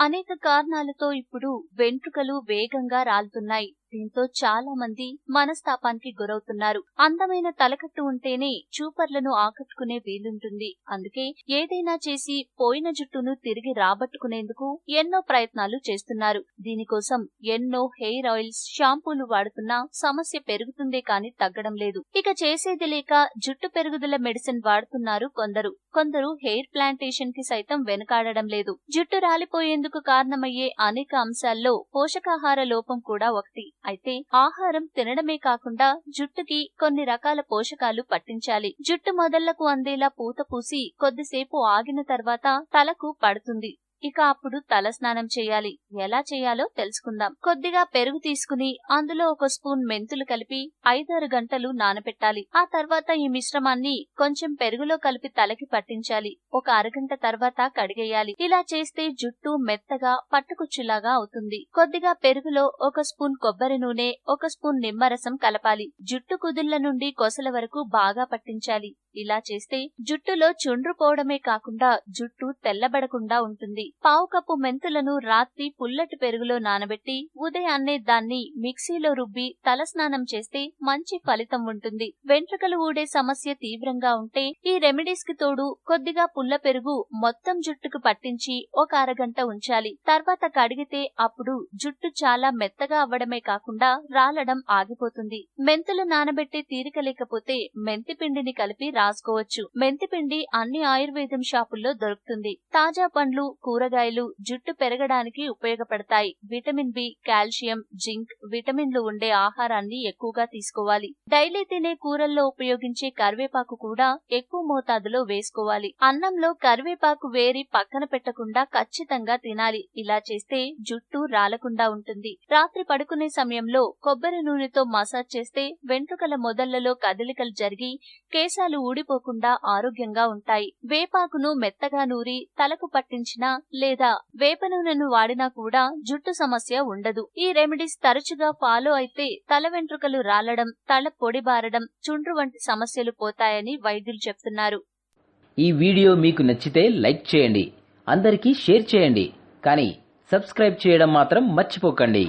అనేక కారణాలతో ఇప్పుడు వెంట్రుకలు వేగంగా రాలుతున్నాయి. దీంతో చాలా మంది మనస్తాపానికి గురవుతున్నారు. అందమైన తలకట్టు ఉంటేనే చూపర్లను ఆకట్టుకునే వీలుంటుంది. అందుకే ఏదైనా చేసి పోయిన జుట్టును తిరిగి రాబట్టుకునేందుకు ఎన్నో ప్రయత్నాలు చేస్తున్నారు. దీనికోసం ఎన్నో హెయిర్ ఆయిల్స్, షాంపూలు వాడుతున్నా సమస్య పెరుగుతుందే కాని తగ్గడం లేదు. ఇక చేసేది లేక జుట్టు పెరుగుదల మెడిసిన్ వాడుతున్నారు కొందరు హెయిర్ ప్లాంటేషన్ కి సైతం వెనుకాడడం లేదు. జుట్టు రాలిపోయేందుకు కారణమయ్యే అనేక అంశాల్లో పోషకాహార లోపం కూడా ఒకటి. అయితే ఆహారం తినడమే కాకుండా జుట్టుకి కొన్ని రకాల పోషకాలు పట్టించాలి. జుట్టు మొదళ్లకు అందేలా పూత పూసి కొద్దిసేపు ఆగిన తర్వాత తలకు పడుతుంది. ఇక అప్పుడు తల స్నానం చేయాలి. ఎలా చేయాలో తెలుసుకుందాం. కొద్దిగా పెరుగు తీసుకుని అందులో 1 స్పూన్ మెంతులు కలిపి 5-6 గంటలు నానబెట్టాలి. ఆ తర్వాత ఈ మిశ్రమాన్ని కొంచెం పెరుగులో కలిపి తలకి పట్టించాలి. ఒక అరగంట తర్వాత కడిగేయాలి. ఇలా చేస్తే జుట్టు మెత్తగా పట్టుకుచ్చులాగా అవుతుంది. కొద్దిగా పెరుగులో 1 స్పూన్ కొబ్బరి నూనె, 1 స్పూన్ నిమ్మరసం కలపాలి. జుట్టు కుదుళ్ల నుండి కొసల వరకు బాగా పట్టించాలి. ఇలా చేస్తే జుట్టులో చుండ్రు పోవడమే కాకుండా జుట్టు తెల్లబడకుండా ఉంటుంది. 1/2 కప్పు మెంతులను రాత్రి పుల్లటి పెరుగులో నానబెట్టి ఉదయాన్నే దాన్ని మిక్సీలో రుబ్బి తలస్నానం చేస్తే మంచి ఫలితం ఉంటుంది. వెంట్రుకలు ఊడే సమస్య తీవ్రంగా ఉంటే ఈ రెమెడీస్ కి తోడు కొద్దిగా పుల్ల పెరుగు మొత్తం జుట్టుకు పట్టించి ఒక అరగంట ఉంచాలి. తర్వాత కడిగితే అప్పుడు జుట్టు చాలా మెత్తగా అవ్వడమే కాకుండా రాలడం ఆగిపోతుంది. మెంతులు నానబెట్టే తీరిక లేకపోతే మెంతి పిండిని కలిపి రాసుకోవచ్చు. మెంతి పిండి అన్ని ఆయుర్వేదం షాపుల్లో దొరుకుతుంది. తాజా పండ్లు, కూరగాయలు జుట్టు పెరగడానికి ఉపయోగపడతాయి. విటమిన్ బి, కాల్షియం, జింక్, విటమిన్లు ఉండే ఆహారాన్ని ఎక్కువగా తీసుకోవాలి. డైలీ తినే కూరల్లో ఉపయోగించే కరివేపాకు కూడా ఎక్కువ మోతాదులో వేసుకోవాలి. అన్నంలో కరివేపాకు వేరి పక్కన పెట్టకుండా ఖచ్చితంగా తినాలి. ఇలా చేస్తే జుట్టు రాలకుండా ఉంటుంది. రాత్రి పడుకునే సమయంలో కొబ్బరి నూనెతో మసాజ్ చేస్తే వెంట్రుకల మొదళ్లలో కదలికలు జరిగి కేశాలు ఊడిపోకుండా ఆరోగ్యంగా ఉంటాయి. వేపాకును మెత్తగా నూరి తలకు పట్టించినా లేదా వేప నూనెను వాడినా కూడా జుట్టు సమస్య ఉండదు. ఈ రెమెడీస్ తరచుగా ఫాలో అయితే తల వెంట్రుకలు రాలడం, తల పొడిబారడం, చుండ్రు వంటి సమస్యలు పోతాయని వైద్యులు చెప్తున్నారు. ఈ వీడియో మీకు నచ్చితే లైక్ చేయండి, అందరికీ షేర్ చేయండి, కానీ సబ్స్క్రైబ్ చేయడం మాత్రం మర్చిపోకండి.